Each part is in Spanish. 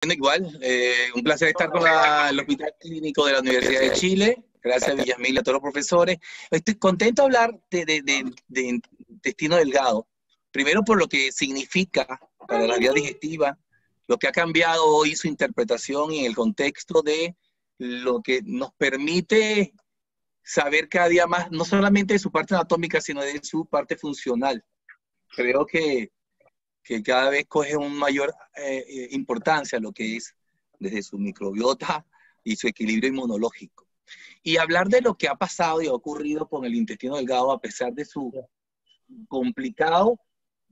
Bueno, igual, un placer estar con el Hospital Clínico de la Universidad de Chile. Gracias a Villasmil y a todos los profesores. Estoy contento de hablar de intestino delgado. Primero por lo que significa para la vía digestiva, lo que ha cambiado hoy su interpretación y el contexto de lo que nos permite saber cada día más, no solamente de su parte anatómica, sino de su parte funcional. Creo que cada vez coge una mayor importancia lo que es desde su microbiota y su equilibrio inmunológico. Y hablar de lo que ha pasado y ha ocurrido con el intestino delgado a pesar de su complicado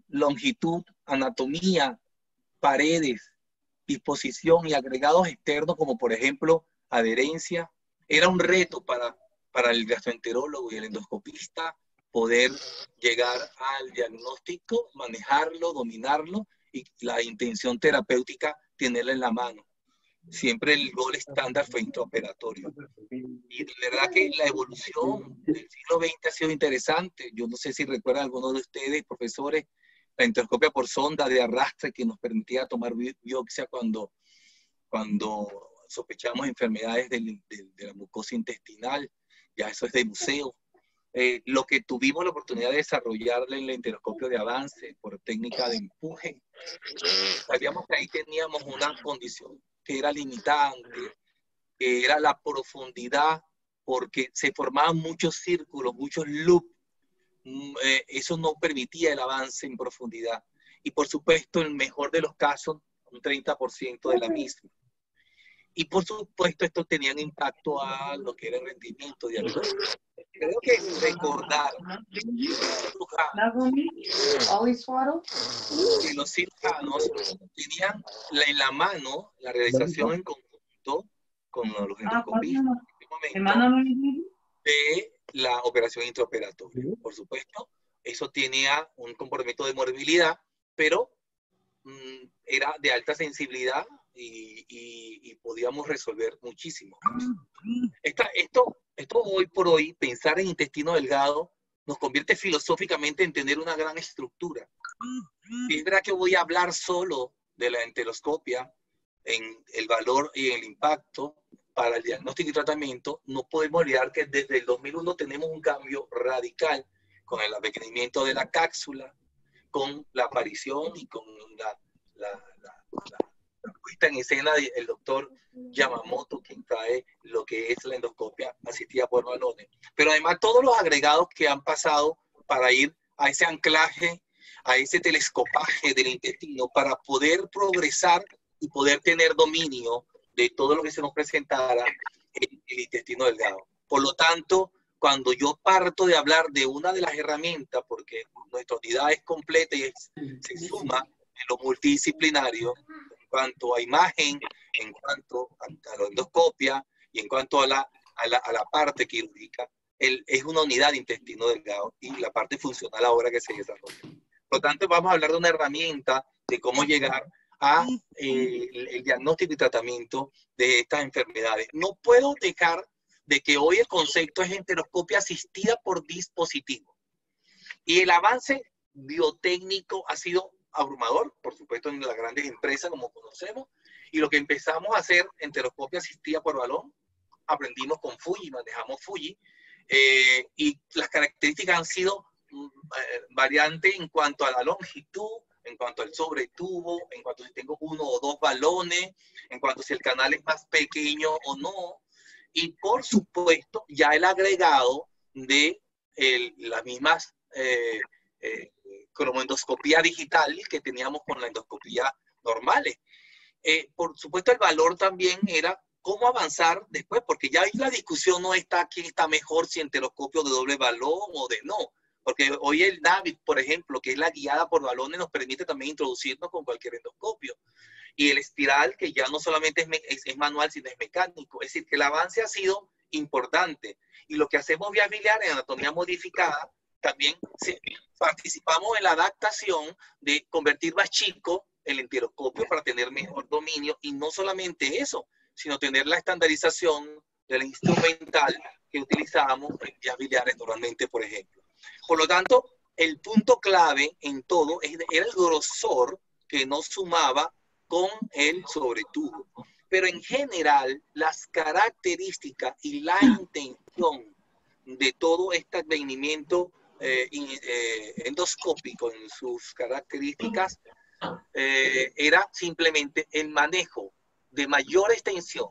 longitud, anatomía, paredes, disposición y agregados externos como por ejemplo adherencia, era un reto para el gastroenterólogo y el endoscopista poder llegar al diagnóstico, manejarlo, dominarlo y la intención terapéutica tenerla en la mano. Siempre el gol estándar fue intraoperatorio. Y de verdad que la evolución del siglo XX ha sido interesante. Yo no sé si recuerdan algunos de ustedes, profesores, la endoscopia por sonda de arrastre que nos permitía tomar biopsia cuando sospechamos enfermedades de la mucosa intestinal. Ya eso es de museo. Lo que tuvimos la oportunidad de desarrollar en el enteroscopio de avance por técnica de empuje, sabíamos que ahí teníamos una condición que era limitante, que era la profundidad, porque se formaban muchos círculos, muchos loops. Eso no permitía el avance en profundidad. Y por supuesto, en el mejor de los casos, un 30% de la misma. Y por supuesto, esto tenía un impacto a lo que era el rendimiento diagnóstico. Creo que recordar que los cirujanos tenían en la mano la realización en conjunto con los endoscopistas en este momento de la operación intraoperatoria. Por supuesto, eso tenía un comportamiento de morbilidad, pero era de alta sensibilidad y podíamos resolver muchísimo. Esto hoy por hoy, pensar en intestino delgado, nos convierte filosóficamente en tener una gran estructura. Y es verdad que voy a hablar solo de la enteroscopia, en el valor y el impacto para el diagnóstico y tratamiento. No podemos olvidar que desde el 2001 tenemos un cambio radical con el apequeñamiento de la cápsula, con la aparición y con la puesta en escena del doctor Yamamoto, quien trae lo que es la endoscopia asistida por balones. Pero además todos los agregados que han pasado para ir a ese anclaje, a ese telescopaje del intestino, para poder progresar y poder tener dominio de todo lo que se nos presentara en el intestino delgado. Por lo tanto, cuando yo parto de hablar de una de las herramientas, porque nuestra unidad es completa y se suma en lo multidisciplinario, en cuanto a imagen, en cuanto a la endoscopia y en cuanto a la parte quirúrgica, es una unidad de intestino delgado y la parte funcional ahora que se desarrolla. Por lo tanto, vamos a hablar de una herramienta de cómo llegar a el diagnóstico y tratamiento de estas enfermedades. No puedo dejar de que hoy el concepto es enteroscopia asistida por dispositivo. Y el avance biotécnico ha sido abrumador, por supuesto en las grandes empresas como conocemos, y lo que empezamos a hacer, enteroscopia asistida por balón, aprendimos con Fuji, manejamos Fuji, y las características han sido variantes en cuanto a la longitud, en cuanto al sobretubo, en cuanto si tengo uno o dos balones, en cuanto si el canal es más pequeño o no, y por supuesto ya el agregado de las mismas cromoendoscopía digital que teníamos con la endoscopía normales. Por supuesto el valor también era cómo avanzar después, porque ya ahí la discusión no está quién está mejor, si enteroscopio de doble balón o de no. Porque hoy el NAVIC, por ejemplo, que es la guiada por balones, nos permite también introducirnos con cualquier endoscopio. Y el espiral, que ya no solamente es manual, sino es mecánico. Es decir, que el avance ha sido importante. Y lo que hacemos vía biliar en anatomía modificada, también participamos en la adaptación de convertir más chico el enteroscopio para tener mejor dominio. Y no solamente eso, sino tener la estandarización del instrumental que utilizábamos en vías biliares normalmente, por ejemplo. Por lo tanto, el punto clave en todo era el grosor que nos sumaba con el sobretubo. Pero en general, las características y la intención de todo este advenimiento endoscópico en sus características era simplemente el manejo de mayor extensión,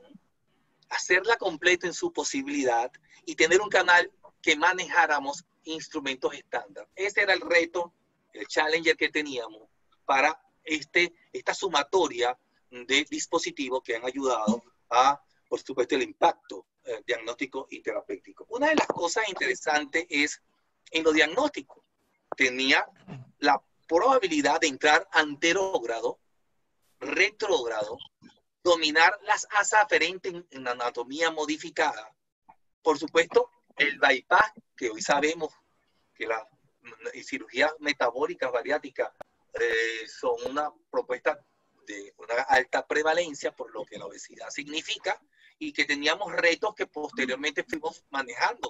hacerla completa en su posibilidad y tener un canal que manejáramos instrumentos estándar. Ese era el reto, el challenger que teníamos para esta sumatoria de dispositivos que han ayudado a, por supuesto, el impacto diagnóstico y terapéutico. Una de las cosas interesantes es, en lo diagnóstico, tenía la probabilidad de entrar anterógrado, retrógrado, dominar las asas aferentes en anatomía modificada. Por supuesto, el bypass, que hoy sabemos que las cirugías metabólicas bariátricas son una propuesta de una alta prevalencia por lo que la obesidad significa y que teníamos retos que posteriormente fuimos manejando.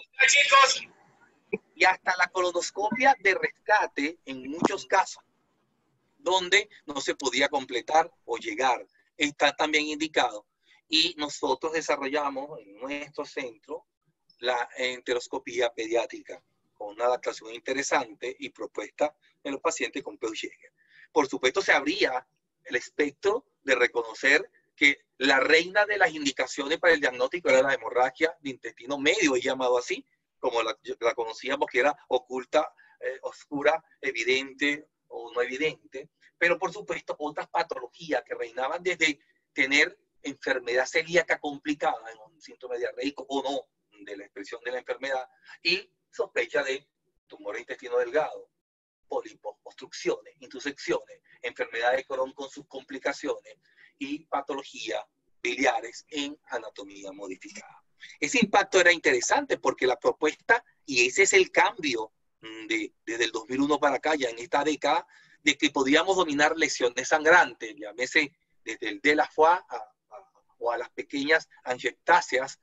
Y hasta la colonoscopia de rescate en muchos casos, donde no se podía completar o llegar, está también indicado. Y nosotros desarrollamos en nuestro centro la enteroscopía pediátrica, con una adaptación interesante y propuesta en los pacientes con Peugeot. Por supuesto, se abría el espectro de reconocer que la reina de las indicaciones para el diagnóstico era la hemorragia de intestino medio, es llamado así, como la conocíamos, que era oculta, oscura, evidente o no evidente. Pero, por supuesto, otras patologías que reinaban desde tener enfermedad celíaca complicada, en un síntoma diarreico o no, de la expresión de la enfermedad, y sospecha de tumor de intestino delgado, pólipos, obstrucciones, intusecciones, enfermedad de Crohn con sus complicaciones y patologías biliares en anatomía modificada. Ese impacto era interesante porque la propuesta, y ese es el cambio desde el 2001 para acá, ya en esta década, de que podíamos dominar lesiones sangrantes, llámese desde el de la foie o a las pequeñas angiectasias,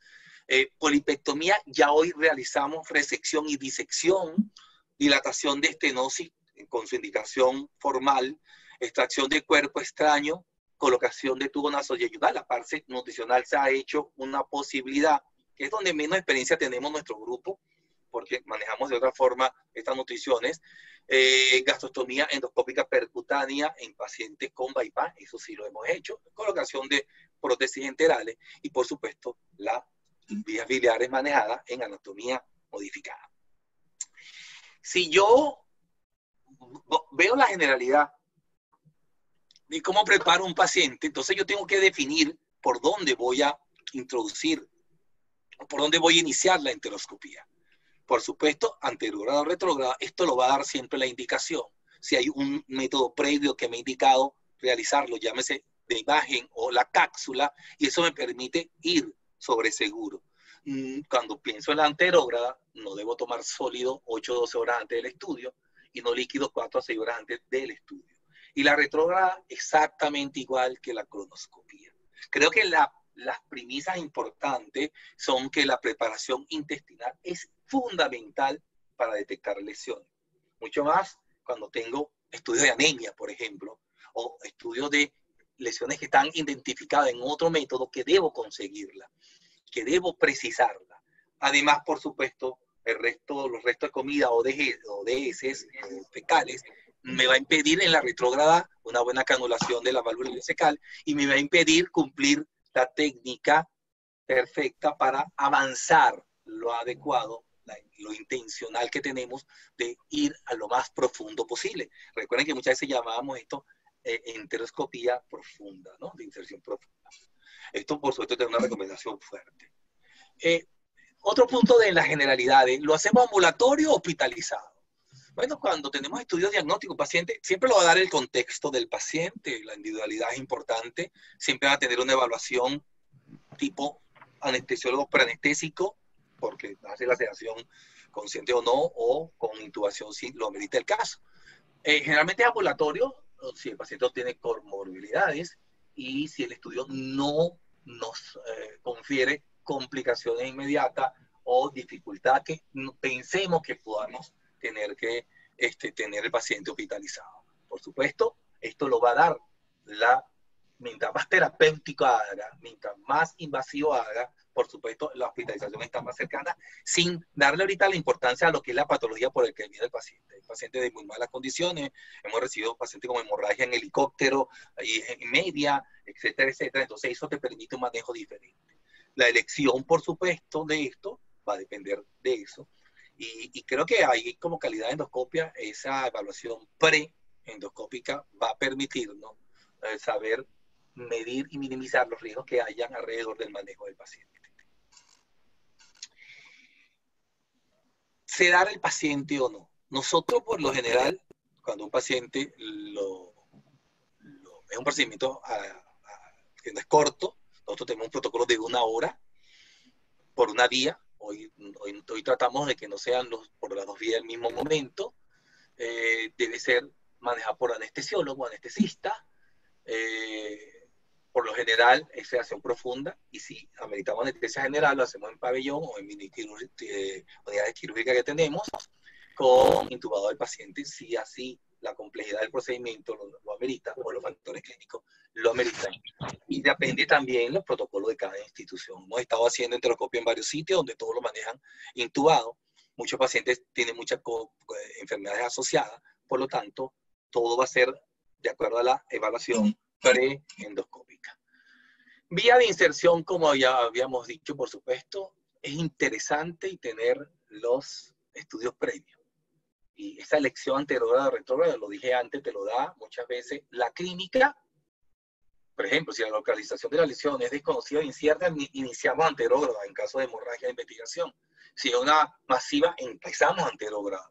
polipectomía. Ya hoy realizamos resección y disección, dilatación de estenosis con su indicación formal, extracción de cuerpo extraño, colocación de tubo nasoyeyudal. La parte nutricional se ha hecho una posibilidad, que es donde menos experiencia tenemos nuestro grupo, porque manejamos de otra forma estas nutriciones. Gastrostomía endoscópica percutánea en pacientes con bypass, eso sí lo hemos hecho. Colocación de prótesis enterales y, por supuesto, las vías biliares manejadas en anatomía modificada. Si yo veo la generalidad de cómo preparo un paciente, entonces yo tengo que definir por dónde voy a introducir, por dónde voy a iniciar la enteroscopía. Por supuesto, anterógrado o retrógrado, esto lo va a dar siempre la indicación. Si hay un método previo que me ha indicado realizarlo, llámese de imagen o la cápsula, y eso me permite ir sobre seguro. Cuando pienso en la anterógrada, no debo tomar sólido 8 o 12 horas antes del estudio y no líquido 4 a 6 horas antes del estudio. Y la retrógrada exactamente igual que la colonoscopía. Creo que las premisas importantes son que la preparación intestinal es fundamental para detectar lesiones. Mucho más cuando tengo estudios de anemia, por ejemplo, o estudios de lesiones que están identificadas en otro método, que debo conseguirla, que debo precisarla. Además, por supuesto, los restos de comida o de heces fecales me va a impedir en la retrógrada una buena canulación de la válvula ileocecal y me va a impedir cumplir la técnica perfecta para avanzar lo adecuado, lo intencional que tenemos de ir a lo más profundo posible. Recuerden que muchas veces llamábamos esto enteroscopía profunda, ¿no? De inserción profunda. Esto, por supuesto, es una recomendación fuerte. Otro punto de las generalidades, ¿lo hacemos ambulatorio o hospitalizado? Bueno, cuando tenemos estudios diagnósticos paciente, siempre lo va a dar el contexto del paciente, la individualidad es importante, siempre va a tener una evaluación tipo anestesiólogo preanestésico, porque hace la sedación consciente o no, o con intubación si lo amerita el caso. Generalmente es ambulatorio si el paciente tiene comorbilidades y si el estudio no nos confiere complicaciones inmediatas o dificultad que pensemos que podamos tener que tener el paciente hospitalizado. Por supuesto, esto lo va a dar la mientras más terapéutico haga, mientras más invasivo haga, por supuesto, la hospitalización está más cercana, sin darle ahorita la importancia a lo que es la patología por el que viene el paciente. El paciente de muy malas condiciones, hemos recibido pacientes con hemorragia en helicóptero, y en media, etcétera, etcétera. Entonces eso te permite un manejo diferente. La elección, por supuesto, de esto va a depender de eso. Y creo que ahí, como calidad de endoscopia, esa evaluación pre-endoscópica va a permitirnos saber medir y minimizar los riesgos que hayan alrededor del manejo del paciente. ¿Sedar el paciente o no? Nosotros, por lo general, cuando un paciente es un procedimiento que no es corto, nosotros tenemos un protocolo de 1 hora por una vía. Hoy tratamos de que no sean por las 2 vías al mismo momento. Debe ser manejado por anestesiólogo, anestesista. Por lo general es sedación profunda, y si ameritamos anestesia general, lo hacemos en pabellón o en unidades quirúrgicas que tenemos, con intubado del paciente, si así la complejidad del procedimiento lo amerita, o los factores clínicos lo ameritan. Y depende también los protocolos de cada institución. Hemos estado haciendo enteroscopia en varios sitios donde todos lo manejan intubado. Muchos pacientes tienen muchas enfermedades asociadas, por lo tanto, todo va a ser de acuerdo a la evaluación pre-endoscópica. Vía de inserción, como ya habíamos dicho, por supuesto, es interesante y tener los estudios previos. Y esa elección anterógrada o retrógrada, lo dije antes, te lo da muchas veces la clínica. Por ejemplo, si la localización de la lesión es desconocida e incierta, iniciamos anterógrada en caso de hemorragia de investigación. Si es una masiva, empezamos anterógrada.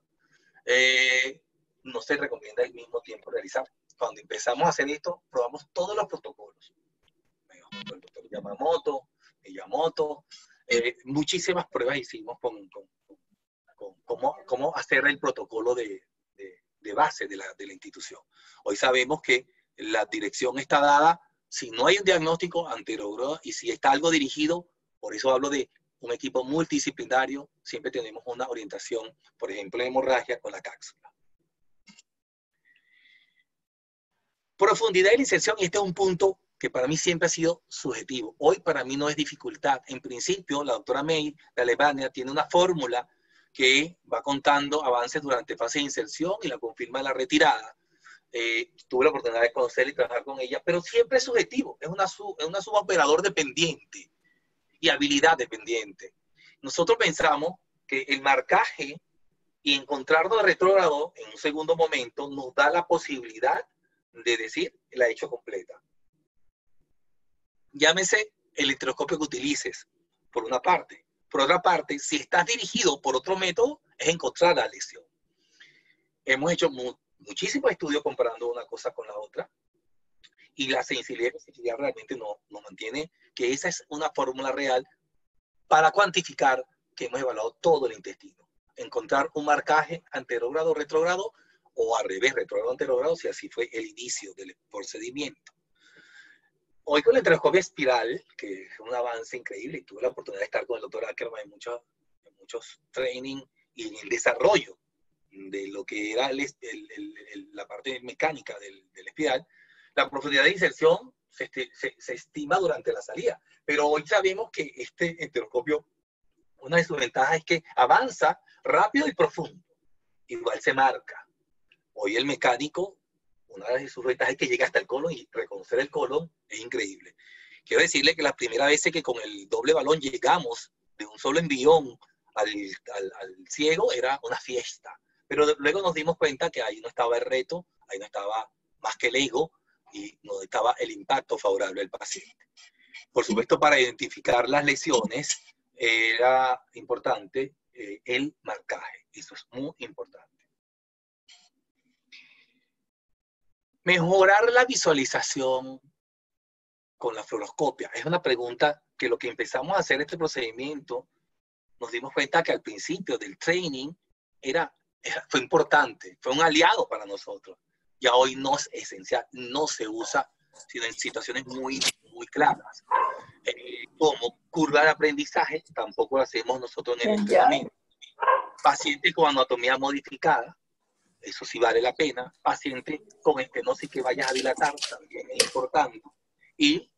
No se recomienda al mismo tiempo realizar. Cuando empezamos a hacer esto, probamos todos los protocolos. El doctor Yamamoto, Miyamoto, muchísimas pruebas hicimos con cómo hacer el protocolo de base de la institución. Hoy sabemos que la dirección está dada, si no hay un diagnóstico, anterógrada, y si está algo dirigido, por eso hablo de un equipo multidisciplinario, siempre tenemos una orientación, por ejemplo, en hemorragia con la cápsula. Profundidad de la inserción, este es un punto que para mí siempre ha sido subjetivo. Hoy para mí no es dificultad. En principio, la doctora May de Alemania tiene una fórmula que va contando avances durante fase de inserción y la confirma en la retirada. Tuve la oportunidad de conocerla y trabajar con ella, pero siempre es subjetivo. Es una suboperador dependiente y habilidad dependiente. Nosotros pensamos que el marcaje y encontrarnos de retrógrado en un segundo momento nos da la posibilidad de decir, la he hecho completa. Llámese el enteroscopio que utilices, por una parte. Por otra parte, si estás dirigido por otro método, es encontrar la lesión. Hemos hecho muchísimos estudios comparando una cosa con la otra, y la sensibilidad y especificidad realmente nos mantiene que esa es una fórmula real para cuantificar que hemos evaluado todo el intestino. Encontrar un marcaje anterógrado, retrógrado, o al revés, retrógrado, anterógrado, si así fue el inicio del procedimiento. Hoy con la enteroscopia espiral, que es un avance increíble, y tuve la oportunidad de estar con el doctor Ackerman en muchos training y en el desarrollo de lo que era la parte mecánica del espiral, la profundidad de inserción se estima durante la salida. Pero hoy sabemos que este enteroscopio, una de sus ventajas es que avanza rápido y profundo. Igual se marca. Hoy el mecánico, una de sus ventajas es que llega hasta el colon, y reconocer el colon es increíble. Quiero decirle que las primeras veces que con el doble balón llegamos de un solo envión al ciego era una fiesta. Pero luego nos dimos cuenta que ahí no estaba el reto, ahí no estaba más que el ego, y no estaba el impacto favorable al paciente. Por supuesto, para identificar las lesiones era importante el marcaje. Eso es muy importante. Mejorar la visualización con la fluoroscopia. Es una pregunta que lo que empezamos a hacer este procedimiento, nos dimos cuenta que al principio del training fue importante, fue un aliado para nosotros. Ya hoy no es esencial, no se usa, sino en situaciones muy claras. Como curva de aprendizaje, tampoco lo hacemos nosotros en el entrenamiento. Pacientes con anatomía modificada, eso sí vale la pena. Paciente con estenosis que vayas a dilatar, también es importante. y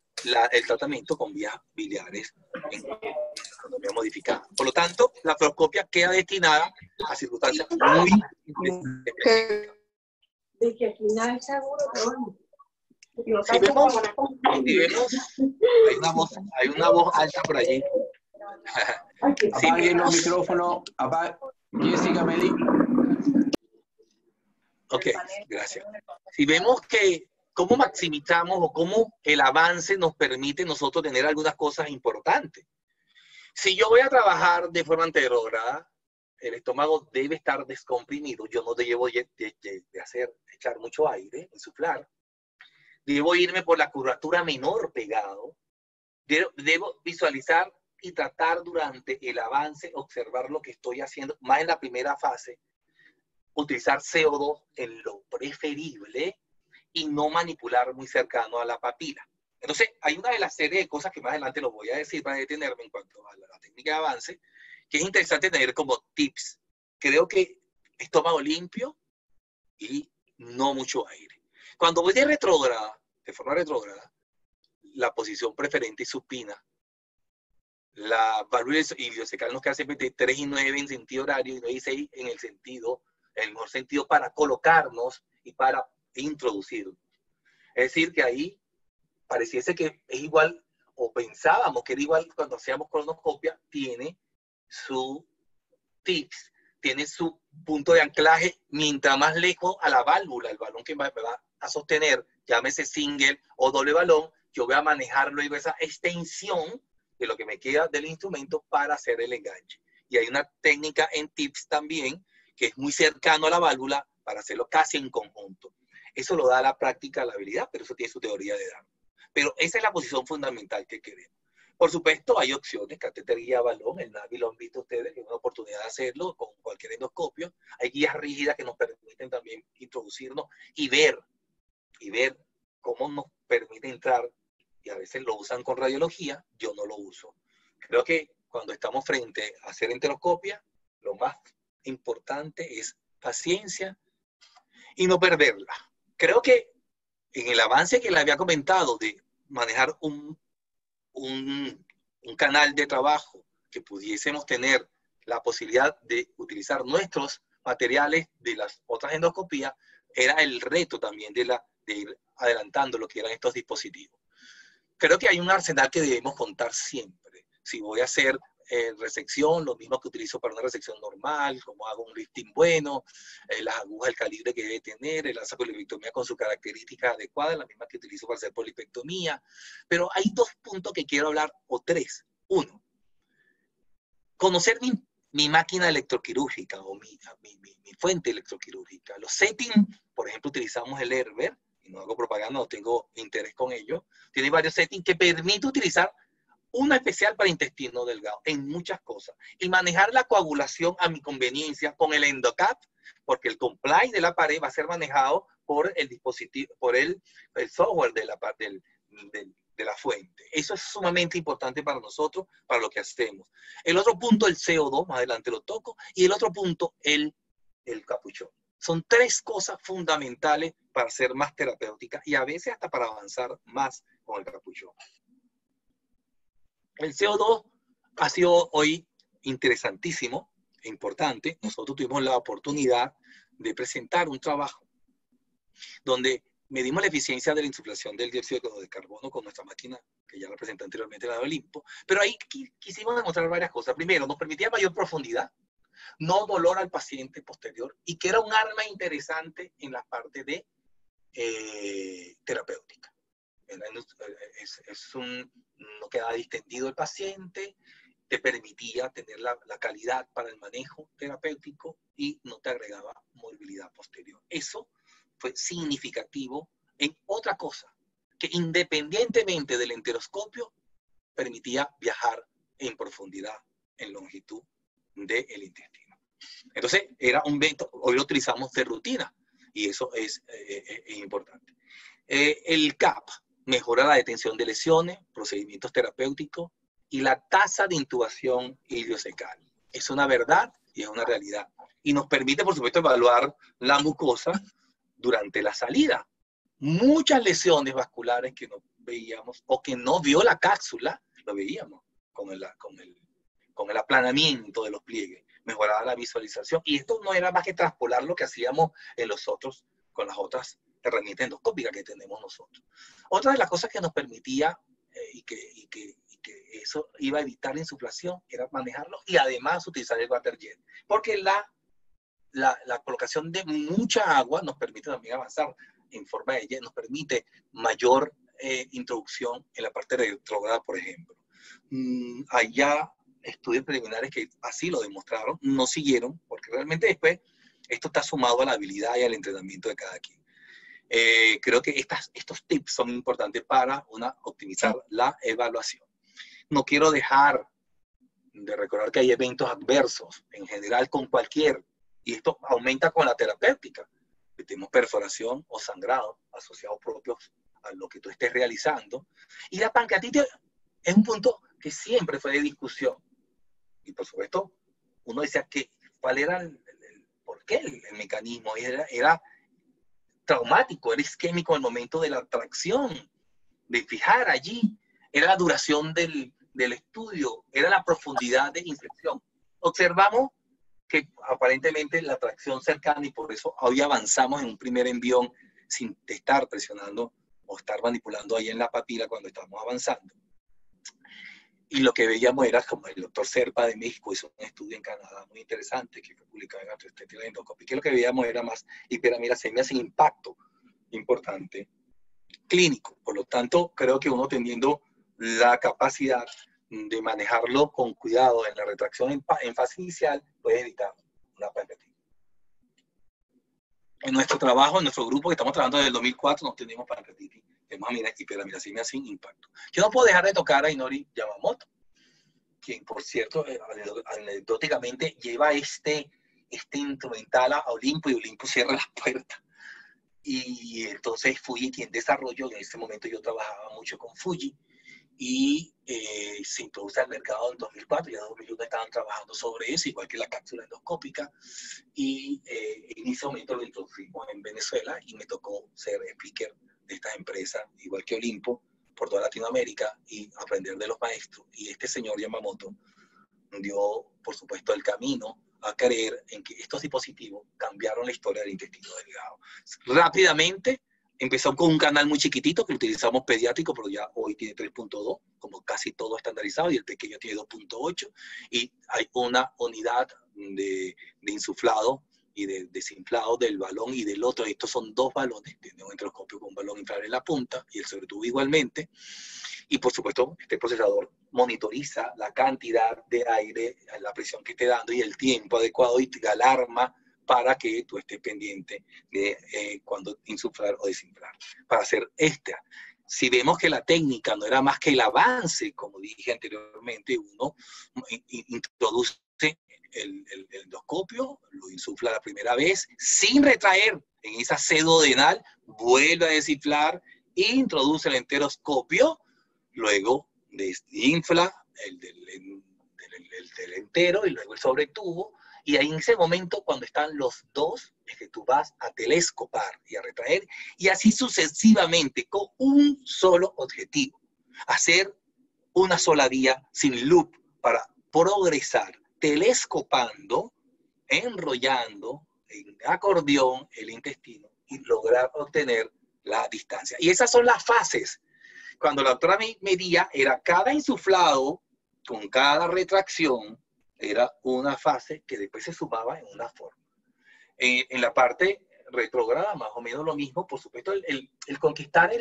el tratamiento con vías biliares en anatomía modificada. Por lo tanto, la laparoscopia queda destinada a circunstancias muy específicas. De que aquí nada es seguro, pero bueno. Si vemos, hay una voz alta por allí. Si Apaguen los vemos, micrófonos. Jessica Meli. ok, gracias. Si vemos que cómo maximizamos o cómo el avance nos permite nosotros tener algunas cosas importantes. Si yo voy a trabajar de forma anterograda, el estómago debe estar descomprimido. Yo no debo echar mucho aire, insuflar. Debo irme por la curvatura menor pegado. Debo visualizar y tratar durante el avance, observar lo que estoy haciendo, más en la primera fase, utilizar CO2 en lo preferible y no manipular muy cercano a la papila. Entonces, hay una de las series de cosas que más adelante lo voy a decir para detenerme en cuanto a la técnica de avance, que es interesante tener como tips. Creo que estómago limpio y no mucho aire. Cuando voy de retrógrada, de forma retrógrada, la posición preferente y supina, la válvula iliocecal nos queda siempre de 3 y 9 en sentido horario y 9 y 6 en el mejor sentido para colocarnos y para introducirnos. Es decir, que ahí pareciese que es igual, o pensábamos que era igual cuando hacíamos colonoscopia, tiene su tips, tiene su punto de anclaje, mientras más lejos a la válvula, el balón que me va a sostener, llámese single o doble balón, yo voy a manejar luego esa extensión de lo que me queda del instrumento para hacer el enganche. Y hay una técnica en tips también, que es muy cercano a la válvula, para hacerlo casi en conjunto. Eso lo da la práctica, la habilidad, pero eso tiene su teoría de dar. Pero esa es la posición fundamental que queremos. Por supuesto, hay opciones, catéter guía balón, el Navi lo han visto ustedes, que es una oportunidad de hacerlo con cualquier endoscopio. Hay guías rígidas que nos permiten también introducirnos y ver cómo nos permite entrar, y a veces lo usan con radiología, yo no lo uso. Creo que cuando estamos frente a hacer enteroscopia, lo más importante es paciencia y no perderla. Creo que en el avance que le había comentado de manejar un canal de trabajo que pudiésemos tener la posibilidad de utilizar nuestros materiales de las otras endoscopías, era el reto también de ir adelantando lo que eran estos dispositivos. Creo que hay un arsenal que debemos contar siempre. Si voy a hacer resección, lo mismo que utilizo para una resección normal, como hago un lifting bueno, las agujas, el calibre que debe tener, el asa polipectomía con su característica adecuada, la misma que utilizo para hacer polipectomía. Pero hay 2 puntos que quiero hablar, o 3. 1, conocer mi máquina electroquirúrgica o mi fuente electroquirúrgica. Los settings, por ejemplo, utilizamos el Herber, y no hago propaganda, no tengo interés con ello. Tiene varios settings que permite utilizar una especial para intestino delgado, en muchas cosas. Y manejar la coagulación a mi conveniencia con el EndoCap, porque el comply de la pared va a ser manejado por el dispositivo, por el software de la fuente. Eso es sumamente importante para nosotros, para lo que hacemos. El otro punto, el CO2, más adelante lo toco. Y el otro punto, el capuchón. Son 3 cosas fundamentales para ser más terapéutica y a veces hasta para avanzar más con el capuchón. El CO2 ha sido hoy interesantísimo e importante. Nosotros tuvimos la oportunidad de presentar un trabajo donde medimos la eficiencia de la insuflación del dióxido de carbono con nuestra máquina, que ya la presenté anteriormente, la de Olimpo. Pero ahí quisimos demostrar varias cosas. Primero, nos permitía mayor profundidad, no dolor al paciente posterior, y que era un arma interesante en la parte de terapéutica. No quedaba distendido el paciente, te permitía tener la calidad para el manejo terapéutico y no te agregaba movilidad posterior. Eso fue significativo en otra cosa, que independientemente del enteroscopio, permitía viajar en profundidad, en longitud del intestino. Entonces, era un método, hoy lo utilizamos de rutina, y eso es importante. El CAP mejora la detención de lesiones, procedimientos terapéuticos y la tasa de intubación iliocecal. Es una verdad y es una realidad. Y nos permite, por supuesto, evaluar la mucosa durante la salida. Muchas lesiones vasculares que veíamos, o que no vio la cápsula, lo veíamos con el aplanamiento de los pliegues, mejoraba la visualización. Y esto no era más que traspolar lo que hacíamos con las otras herramientas endoscópicas que tenemos nosotros. Otra de las cosas que nos permitía y que eso iba a evitar la insuflación era manejarlo y además utilizar el water jet, porque la colocación de mucha agua nos permite también avanzar en forma de jet, nos permite mayor introducción en la parte retrógrada, por ejemplo. Allá estudios preliminares que así lo demostraron, no siguieron, porque realmente después esto está sumado a la habilidad y al entrenamiento de cada quien. Creo que estos tips son importantes para optimizar la evaluación. No quiero dejar de recordar que hay eventos adversos, en general con cualquier, y esto aumenta con la terapéutica. Tenemos perforación o sangrado asociados propios a lo que tú estés realizando. Y la pancreatitis es un punto que siempre fue de discusión. Y por supuesto, uno decía que cuál era por qué el mecanismo. Era traumático, era isquémico al momento de la tracción, de fijar allí. Era la duración del estudio, era la profundidad de infección. Observamos que aparentemente la tracción cercana, y por eso hoy avanzamos en un primer envión sin estar presionando o estar manipulando ahí en la papila cuando estamos avanzando. Y lo que veíamos era, como el doctor Serpa de México hizo un estudio en Canadá muy interesante que fue publicado en Gastroestética Endoscopia, que lo que veíamos era más hiperamilasemia sin impacto importante clínico. Por lo tanto, creo que uno teniendo la capacidad de manejarlo con cuidado en la retracción en fase inicial, puede evitar una pancreatitis. En nuestro trabajo, en nuestro grupo, que estamos trabajando desde el 2004, no tenemos pancreatitis. Tenemos hiperamilasemia sin impacto. Yo no puedo dejar de tocar a Inori Yamamoto, quien, por cierto, anecdóticamente lleva este instrumental a Olimpo, y Olimpo cierra las puertas. Y entonces Fuji quien desarrolló, en ese momento yo trabajaba mucho con Fuji, y se introduce al mercado en 2004, ya en 2001 estaban trabajando sobre eso, igual que la cápsula endoscópica, y en ese momento lo introducimos en Venezuela y me tocó ser speaker de estas empresas, igual que Olimpo, por toda Latinoamérica, y aprender de los maestros. Y este señor Yamamoto dio, por supuesto, el camino a creer en que estos dispositivos cambiaron la historia del intestino delgado. Rápidamente empezó con un canal muy chiquitito que utilizamos pediátrico, pero ya hoy tiene 3.2, como casi todo estandarizado, y el pequeño tiene 2.8, y hay una unidad de insuflado y de desinflado del balón y del otro. Estos son dos balones, tiene un enteroscopio con un balón infrarrojo en la punta y el sobretubo igualmente. Y por supuesto, este procesador monitoriza la cantidad de aire, la presión que esté dando y el tiempo adecuado, y te alarma para que tú estés pendiente de cuando insuflar o desinflar. Para hacer esta, si vemos que la técnica no era más que el avance, como dije anteriormente, uno introduce el endoscopio, lo insufla la primera vez, sin retraer en esa sede duodenal, vuelve a desinflar, introduce el enteroscopio, luego desinfla el del entero y luego el sobretubo. Y ahí en ese momento, cuando están los dos, es que tú vas a telescopar y a retraer, y así sucesivamente, con un solo objetivo: hacer una sola vía sin loop para progresar, telescopando, enrollando en acordeón el intestino y lograr obtener la distancia. Y esas son las fases. Cuando la doctora medía, era cada insuflado con cada retracción, era una fase que después se sumaba en una forma. En la parte retrógrada, más o menos lo mismo. Por supuesto, el conquistar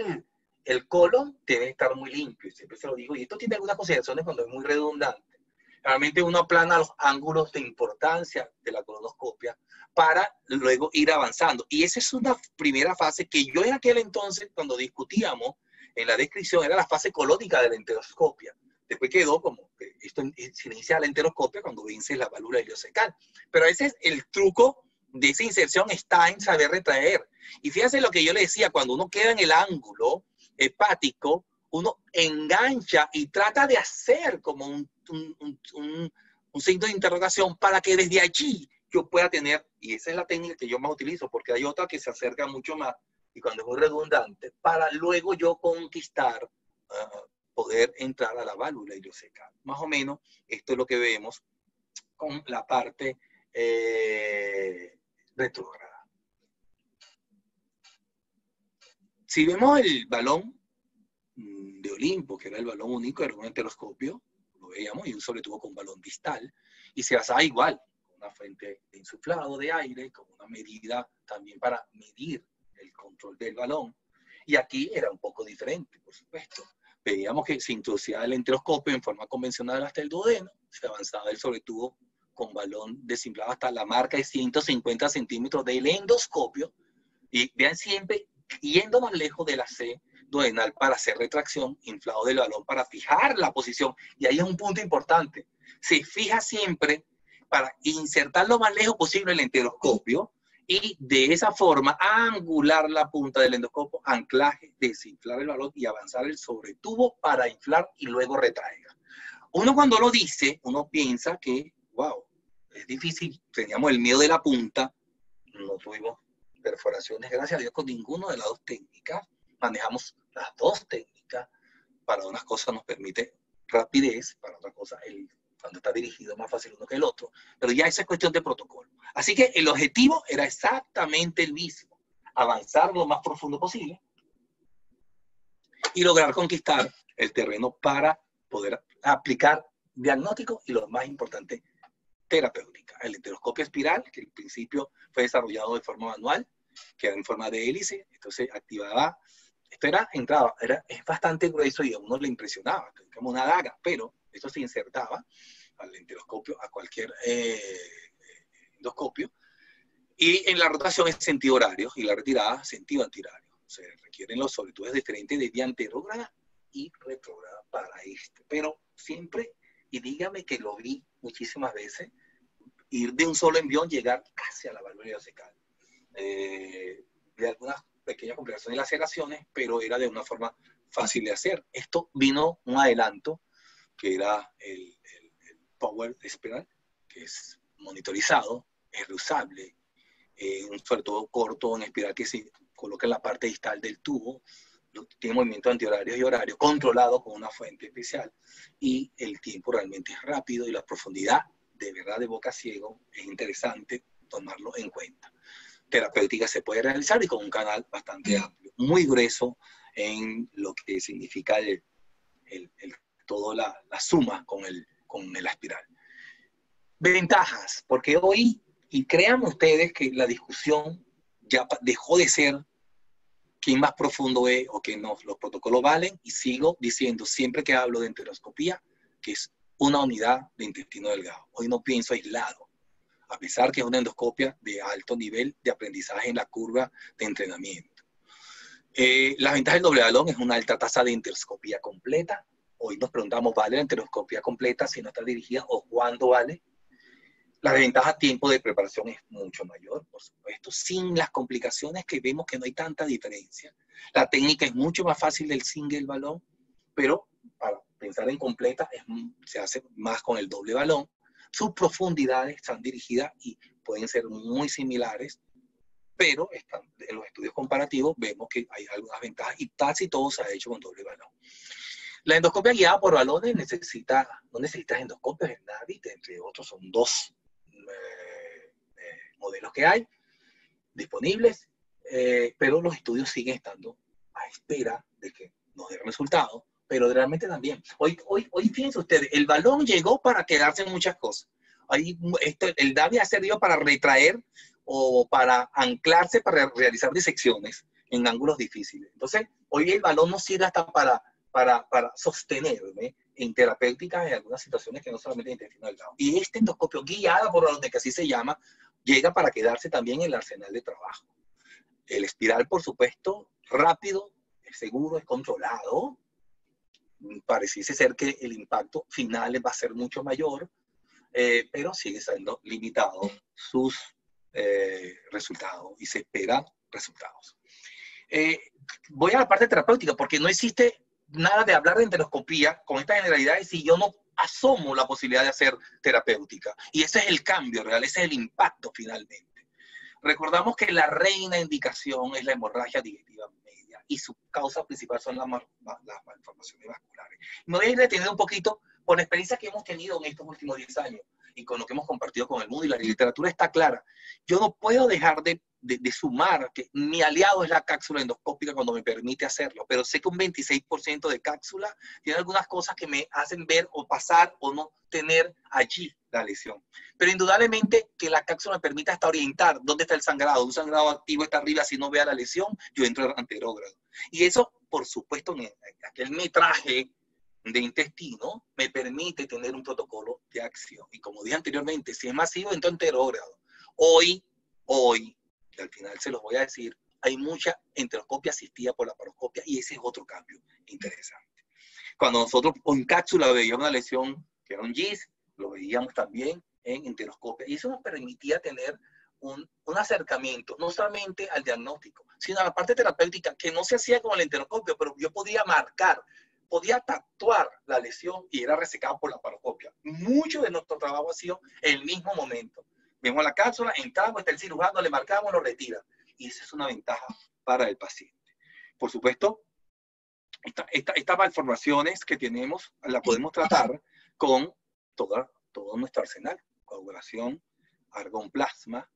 el colon debe estar muy limpio, siempre se lo digo, y esto tiene algunas consideraciones cuando es muy redundante. Realmente uno aplana los ángulos de importancia de la colonoscopia para luego ir avanzando. Y esa es una primera fase que yo en aquel entonces, cuando discutíamos en la descripción, era la fase colónica de la enteroscopia. Después quedó como que esto se inicia la enteroscopia cuando vence la válvula ileocecal. Pero ese es el truco de esa inserción, está en saber retraer. Y fíjense lo que yo le decía, cuando uno queda en el ángulo hepático, uno engancha y trata de hacer como un signo de interrogación para que desde allí yo pueda tener, y esa es la técnica que yo más utilizo, porque hay otra que se acerca mucho más, y cuando es muy redundante, para luego yo conquistar, poder entrar a la válvula ileocecal. Más o menos, esto es lo que vemos con la parte retrógrada. Si vemos el balón de Olimpo, que era el balón único, era un enteroscopio, lo veíamos, y un sobretubo con balón distal, y se basaba igual, con una fuente de insuflado de aire, con una medida también para medir el control del balón. Y aquí era un poco diferente, por supuesto. Veíamos que se introducía el enteroscopio en forma convencional hasta el duodeno, se avanzaba el sobretubo con balón desinflado hasta la marca de 150 centímetros del endoscopio, y vean siempre yendo más lejos de la C duodenal para hacer retracción, inflado del balón para fijar la posición, y ahí es un punto importante, se fija siempre para insertar lo más lejos posible el enteroscopio, y de esa forma angular la punta del endoscopio, anclaje, desinflar el balón y avanzar el sobretubo para inflar y luego retraiga. Uno cuando lo dice, uno piensa que, wow, es difícil, teníamos el miedo de la punta, no tuvimos perforaciones, gracias a Dios, con ninguna de las dos técnicas. Manejamos las dos técnicas. Para unas cosas nos permite rapidez, para otras cosas, cuando está dirigido, más fácil uno que el otro. Pero ya esa es cuestión de protocolo. Así que el objetivo era exactamente el mismo: avanzar lo más profundo posible y lograr conquistar el terreno para poder aplicar diagnóstico y, lo más importante, terapéutica. El enteroscopio espiral, que al principio fue desarrollado de forma manual, que era en forma de hélice, entonces activaba, esto es bastante grueso y a uno le impresionaba, como una daga, pero esto se insertaba al enteroscopio, a cualquier endoscopio, y en la rotación es sentido horario y la retirada sentido antihorario. Se requieren los sobretubos diferentes de vía anterógrada y retrógrada para esto, pero siempre, y dígame que lo vi muchísimas veces, ir de un solo envión, llegar casi a la válvula ileocecal. De algunas pequeñas complicaciones y laceraciones, pero era de una forma fácil de hacer. Esto vino un adelanto, que era el Power Espiral, que es monitorizado, es reusable, sobre todo corto, en espiral que se coloca en la parte distal del tubo, tiene movimientos antihorarios y horarios, controlado con una fuente especial, y el tiempo realmente es rápido, y la profundidad, de verdad, de boca ciego, es interesante tomarlo en cuenta. Terapéutica se puede realizar y con un canal bastante amplio, muy grueso en lo que significa toda la suma con la espiral. Ventajas, porque hoy, y crean ustedes que la discusión ya dejó de ser quién más profundo es o quién no. Los protocolos valen, y sigo diciendo siempre que hablo de enteroscopía que es una unidad de intestino delgado. Hoy no pienso aislado, a pesar que es una endoscopia de alto nivel de aprendizaje en la curva de entrenamiento. La ventaja del doble balón es una alta tasa de enteroscopía completa. Hoy nos preguntamos, ¿vale la enteroscopia completa si no está dirigida, o cuándo vale? La desventaja, tiempo de preparación es mucho mayor, por supuesto, sin las complicaciones que vemos que no hay tanta diferencia. La técnica es mucho más fácil del single balón, pero para pensar en completa se hace más con el doble balón. Sus profundidades están dirigidas y pueden ser muy similares, pero en los estudios comparativos vemos que hay algunas ventajas, y casi todo se ha hecho con doble balón. La endoscopia guiada por balones no necesitas endoscopios en NAVIT, entre otros, son dos modelos que hay disponibles, pero los estudios siguen estando a espera de que nos den resultados, pero realmente también. Hoy fíjense ustedes, el balón llegó para quedarse en muchas cosas. El DAVI ha servido para retraer o para anclarse, para realizar disecciones en ángulos difíciles. Entonces, hoy el balón nos sirve hasta para sostenerme en terapéuticas en algunas situaciones que no solamente en intestino delgado. Y este endoscopio guiada por balón, que así se llama, llega para quedarse también en el arsenal de trabajo. El espiral, por supuesto, rápido, es seguro, es controlado. Pareciese ser que el impacto final va a ser mucho mayor, pero sigue siendo limitado sus resultados, y se esperan resultados. Voy a la parte terapéutica, porque no existe nada de hablar de enteroscopía con estas generalidades si yo no asomo la posibilidad de hacer terapéutica. Y ese es el cambio real, ese es el impacto finalmente. Recordamos que la reina indicación es la hemorragia digestiva media y su causa principal son las malformaciones vasculares. Me voy a ir deteniendo un poquito por la experiencia que hemos tenido en estos últimos 10 años y con lo que hemos compartido con el mundo, y la literatura está clara. Yo no puedo dejar de sumar que mi aliado es la cápsula endoscópica cuando me permite hacerlo, pero sé que un 26% de cápsula tiene algunas cosas que me hacen ver o pasar o no tener allí la lesión. Pero indudablemente que la cápsula me permite hasta orientar dónde está el sangrado. Un sangrado activo está arriba, si no vea la lesión, yo entro al anterógrado. Y eso, por supuesto, en aquel metraje de intestino me permite tener un protocolo de acción. Y como dije anteriormente, si es masivo, entro anterógrado. Hoy, y al final se los voy a decir, hay mucha enteroscopia asistida por la paroscopia y ese es otro cambio interesante. Cuando nosotros en cápsula veíamos una lesión que era un GIS, lo veíamos también en enteroscopia y eso nos permitía tener un acercamiento, no solamente al diagnóstico, sino a la parte terapéutica que no se hacía con el enteroscopio, pero yo podía marcar, podía tatuar la lesión y era resecada por la paroscopia. Mucho de nuestro trabajo ha sido en el mismo momento. Vemos la cápsula, entramos, está el cirujano, le marcamos, lo retira. Y esa es una ventaja para el paciente. Por supuesto, estas malformaciones que tenemos las podemos tratar con todo nuestro arsenal. Coagulación, argón plasma.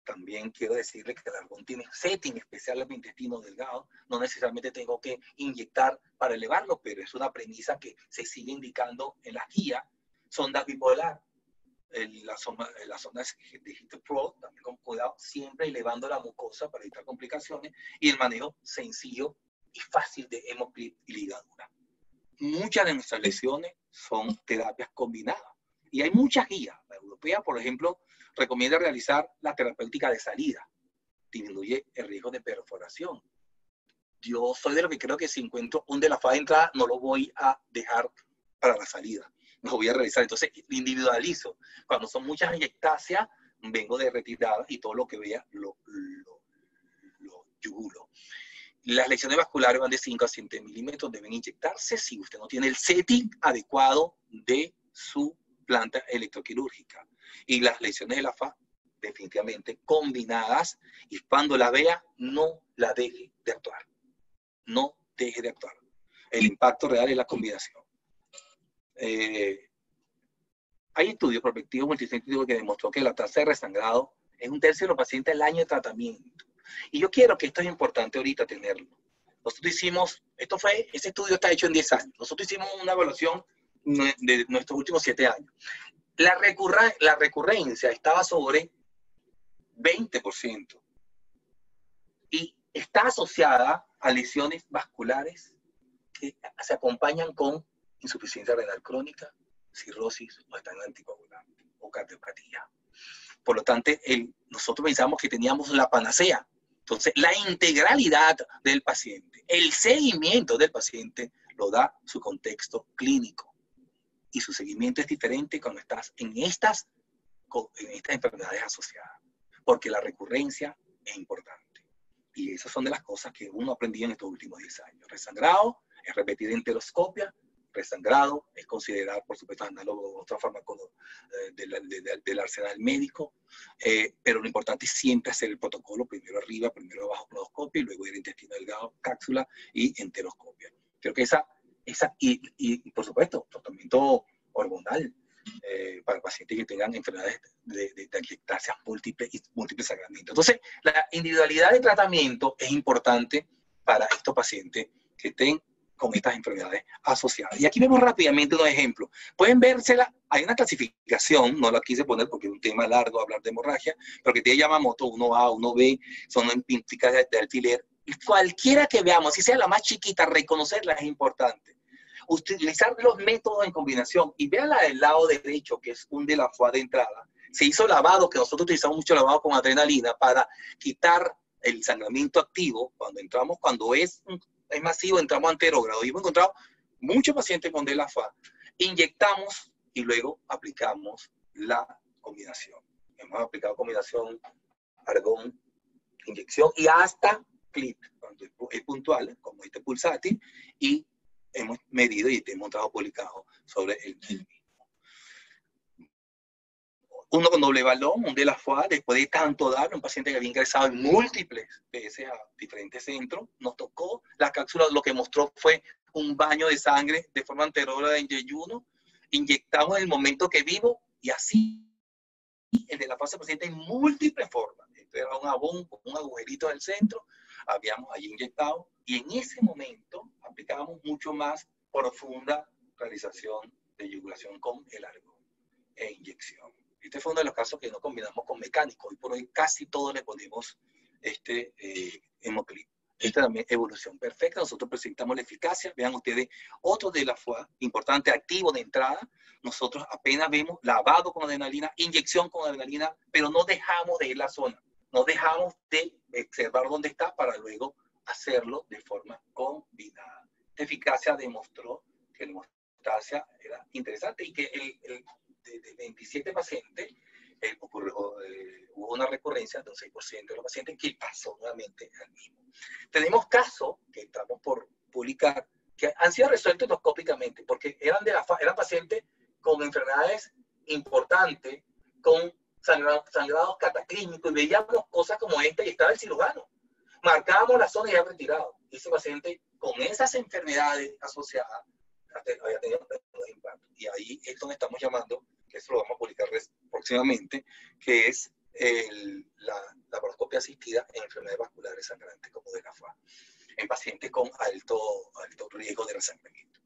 También quiero decirle que el argón tiene setting especial en mi intestino delgado. No necesariamente tengo que inyectar para elevarlo, pero es una premisa que se sigue indicando en las guías. Sonda bipolar. Las ondas de HIT-PRO, también con cuidado, siempre elevando la mucosa para evitar complicaciones, y el manejo sencillo y fácil de hemoclip y ligadura. Muchas de nuestras lesiones son terapias combinadas, y hay muchas guías. La europea, por ejemplo, recomienda realizar la terapéutica de salida, disminuye el riesgo de perforación. Yo soy de lo que creo que si encuentro un de la fase de entrada, no lo voy a dejar para la salida. Lo voy a realizar. Entonces, individualizo. Cuando son muchas inyectasias, vengo de retirada y todo lo que vea lo yugulo. Las lesiones vasculares van de 5 a 7 milímetros, deben inyectarse si usted no tiene el setting adecuado de su planta electroquirúrgica. Y las lesiones de la FA, definitivamente combinadas, y cuando la vea, no la deje de actuar. No deje de actuar. El impacto real es la combinación. Hay estudios prospectivos multicéntricos que demostró que la tasa de resangrado es 1/3 de los pacientes al año de tratamiento. Y yo quiero que esto es importante ahorita tenerlo. Nosotros hicimos, ese estudio está hecho en 10 años. Nosotros hicimos una evaluación de nuestros últimos 7 años. La recurrencia estaba sobre 20% y está asociada a lesiones vasculares que se acompañan con insuficiencia renal crónica, cirrosis o están anticoagulantes o cardiopatía. Por lo tanto, nosotros pensamos que teníamos la panacea. Entonces, la integralidad del paciente, el seguimiento del paciente lo da su contexto clínico. Y su seguimiento es diferente cuando estás en estas enfermedades asociadas, porque la recurrencia es importante. Y esas son de las cosas que uno ha aprendido en estos últimos 10 años. Resangrado es repetir enteroscopia. Resangrado es considerar, por supuesto, análogo a otro fármaco del arsenal médico, pero lo importante es siempre hacer el protocolo, primero arriba, primero abajo, podoscopia, y luego ir intestino delgado, cápsula y enteroscopia. Creo que y por supuesto, tratamiento hormonal para pacientes que tengan enfermedades de inyectasias múltiples y múltiples sangramientos. Entonces, la individualidad de tratamiento es importante para estos pacientes que estén con estas enfermedades asociadas. Y aquí vemos rápidamente unos ejemplos. Pueden vérsela, hay una clasificación, no la quise poner porque es un tema largo hablar de hemorragia, pero que tiene Yamamoto 1A, 1B, son pinticas de alfiler. Y cualquiera que veamos, si sea la más chiquita, reconocerla es importante. Utilizar los métodos en combinación. Y vean la del lado derecho, que es un de la FUA de entrada. Se hizo lavado, que nosotros utilizamos mucho lavado con adrenalina para quitar el sangramiento activo cuando entramos, cuando es masivo, entramos anterógrado. Y hemos encontrado muchos pacientes con DLA-FA. Inyectamos y luego aplicamos la combinación. Hemos aplicado combinación argón, inyección y hasta clip, cuando es puntual, como este pulsátil, y hemos medido y hemos estado publicado sobre el mismo. uno con doble balón, un de la FUA, después de tanto dar, un paciente que había ingresado en múltiples veces a diferentes centros, nos tocó, la cápsula lo que mostró fue un baño de sangre de forma anterior en yeyuno, inyectamos en el momento que vivo, y así el de la fase paciente en múltiples formas. Esto era un abón con un agujerito del centro, habíamos allí inyectado, y en ese momento aplicábamos mucho más profunda realización de yugulación con el argón e inyección. Este fue uno de los casos que no combinamos con mecánico. Hoy por hoy casi todos le ponemos hemoclip. Esta también evolución perfecta. Nosotros presentamos la eficacia. Vean ustedes, otro de la FUA, importante, activo de entrada. Nosotros apenas vemos lavado con adrenalina, inyección con adrenalina, pero no dejamos de ir a la zona. No dejamos de observar dónde está para luego hacerlo de forma combinada. Esta eficacia demostró que la hemostasia era interesante y que de 27 pacientes hubo una recurrencia de un 6% de los pacientes que pasó nuevamente al mismo. Tenemos casos que estamos por publicar que han sido resueltos endoscópicamente porque eran pacientes con enfermedades importantes, con sangrados cataclísmicos, y veíamos cosas como esta y estaba el cirujano. Marcábamos la zona y ya retirado. Y ese paciente con esas enfermedades asociadas había tenido un impacto. Y ahí es donde estamos llamando, que eso lo vamos a publicar próximamente, que es la laparoscopia asistida en enfermedades vasculares sangrantes como de la FUA, en pacientes con alto riesgo de resangramiento.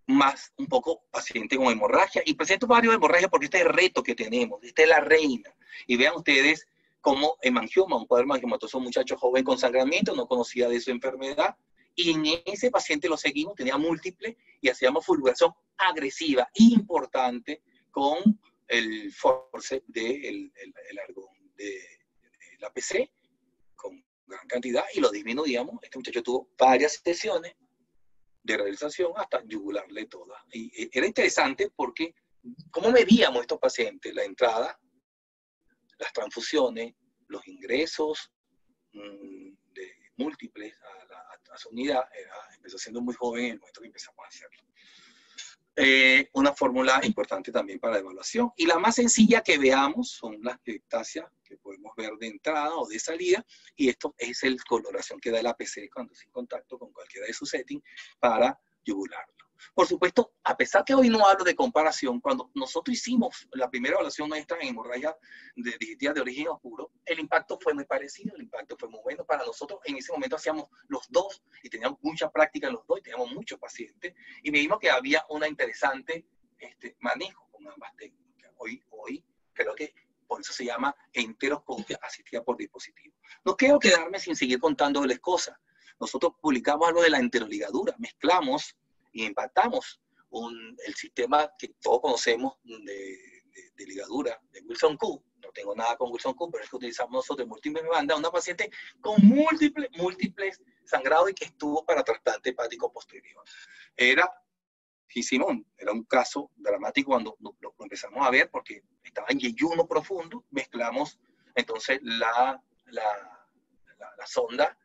Más un poco paciente con hemorragia, y presento varios hemorragias porque este es el reto que tenemos, esta es la reina. Y vean ustedes cómo hemangioma, un cuadro hemangiomatoso, un muchacho joven con sangramiento, no conocía de su enfermedad, y en ese paciente lo seguimos, tenía múltiple, y hacíamos fulguración agresiva, importante, con el forceps del argón de la PC, con gran cantidad, y lo disminuíamos. Este muchacho tuvo varias sesiones de realización hasta yugularle toda. Y era interesante porque, ¿cómo medíamos estos pacientes? La entrada, las transfusiones, los ingresos de múltiples a su unidad. Empezó siendo muy joven en el momento que empezamos a hacerlo. Una fórmula importante también para la evaluación. Y la más sencilla que veamos son las ectasias que podemos ver de entrada o de salida. Y esto es la coloración que da el APC cuando es en contacto con cualquiera de sus settings para yugularlo. Por supuesto, a pesar que hoy no hablo de comparación, cuando nosotros hicimos la primera evaluación nuestra en hemorragia digestiva de origen oscuro, el impacto fue muy parecido, el impacto fue muy bueno. Para nosotros en ese momento hacíamos los dos y teníamos mucha práctica en los dos y teníamos muchos pacientes y vimos que había una interesante manejo con ambas técnicas. Hoy creo que por eso se llama enteroscopia asistida por dispositivo. No quiero quedarme sin seguir contándoles cosas. Nosotros publicamos algo de la enteroligadura, mezclamos y impactamos el sistema que todos conocemos de ligadura de Wilson-Cook. No tengo nada con Wilson-Cook, pero es que utilizamos nosotros múltiples bandas, una paciente con múltiples sangrados y que estuvo para trasplante hepático posterior. Era un caso dramático cuando lo empezamos a ver porque estaba en yeyuno profundo, mezclamos entonces la sonda,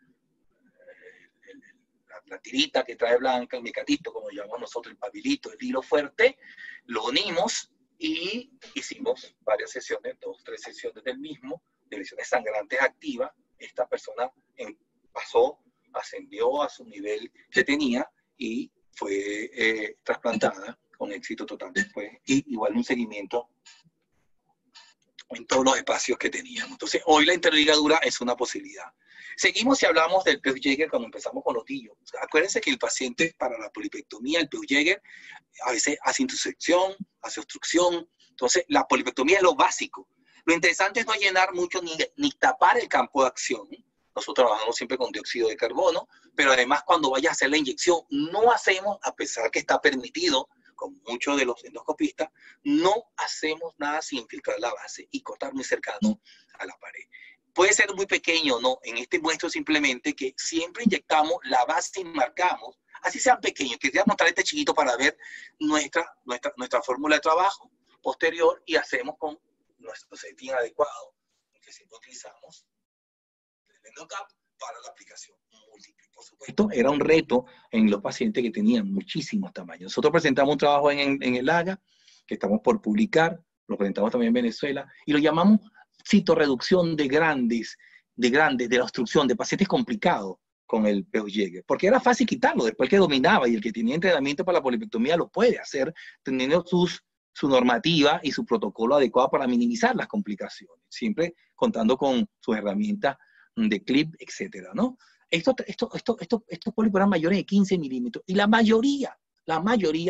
la tirita que trae blanca, el mecatito, como llamamos nosotros, el pabilito, el hilo fuerte, lo unimos y hicimos varias sesiones, 2 o 3 sesiones del mismo, de lesiones sangrantes activas. Esta persona ascendió a su nivel que tenía y fue trasplantada con éxito total después, y igual un seguimiento en todos los espacios que teníamos. Entonces, hoy la interligadura es una posibilidad. Seguimos y hablamos del Peutz-Jeghers cuando empezamos con los tillos. O sea, acuérdense que el paciente para la polipectomía, el Peutz-Jeghers, a veces hace intersección, hace obstrucción. Entonces, la polipectomía es lo básico. Lo interesante es no llenar mucho ni tapar el campo de acción. Nosotros trabajamos siempre con dióxido de carbono, pero además cuando vaya a hacer la inyección, no hacemos, a pesar que está permitido, con muchos de los endoscopistas, no hacemos nada sin infiltrar la base y cortar muy cercano a la pared. Puede ser muy pequeño, ¿no? En este muestro simplemente que siempre inyectamos la base y marcamos, así sean pequeños. Quería mostrar este chiquito para ver nuestra fórmula de trabajo posterior y hacemos con nuestro setting adecuado, que siempre utilizamos el EndoCap para la aplicación múltiple. Por supuesto, era un reto en los pacientes que tenían muchísimos tamaños. Nosotros presentamos un trabajo en el AGA, que estamos por publicar, lo presentamos también en Venezuela, y lo llamamos citorreducción de la obstrucción, de pacientes complicados con el Peugeot, porque era fácil quitarlo después que dominaba, y el que tenía entrenamiento para la polipectomía lo puede hacer, teniendo su normativa y su protocolo adecuado para minimizar las complicaciones, siempre contando con sus herramientas de clip, etcétera, ¿no? Estos pólipos eran mayores de 15 milímetros, y la mayoría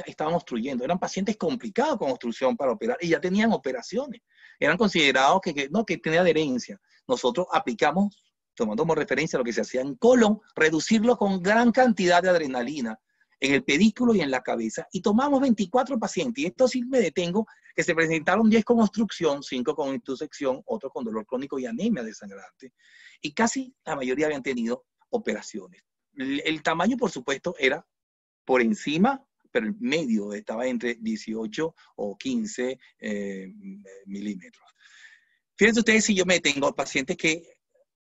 estaban obstruyendo, eran pacientes complicados con obstrucción para operar, y ya tenían operaciones, eran considerados que tenía adherencia. Nosotros aplicamos, tomando como referencia lo que se hacía en colon, reducirlo con gran cantidad de adrenalina en el pedículo y en la cabeza, y tomamos 24 pacientes, y esto sí me detengo, que se presentaron 10 con obstrucción, 5 con intusección, otros con dolor crónico y anemia desangrante, y casi la mayoría habían tenido operaciones. El tamaño, por supuesto, era por encima, pero el medio estaba entre 18 o 15 milímetros. Fíjense ustedes si yo me detengo a pacientes que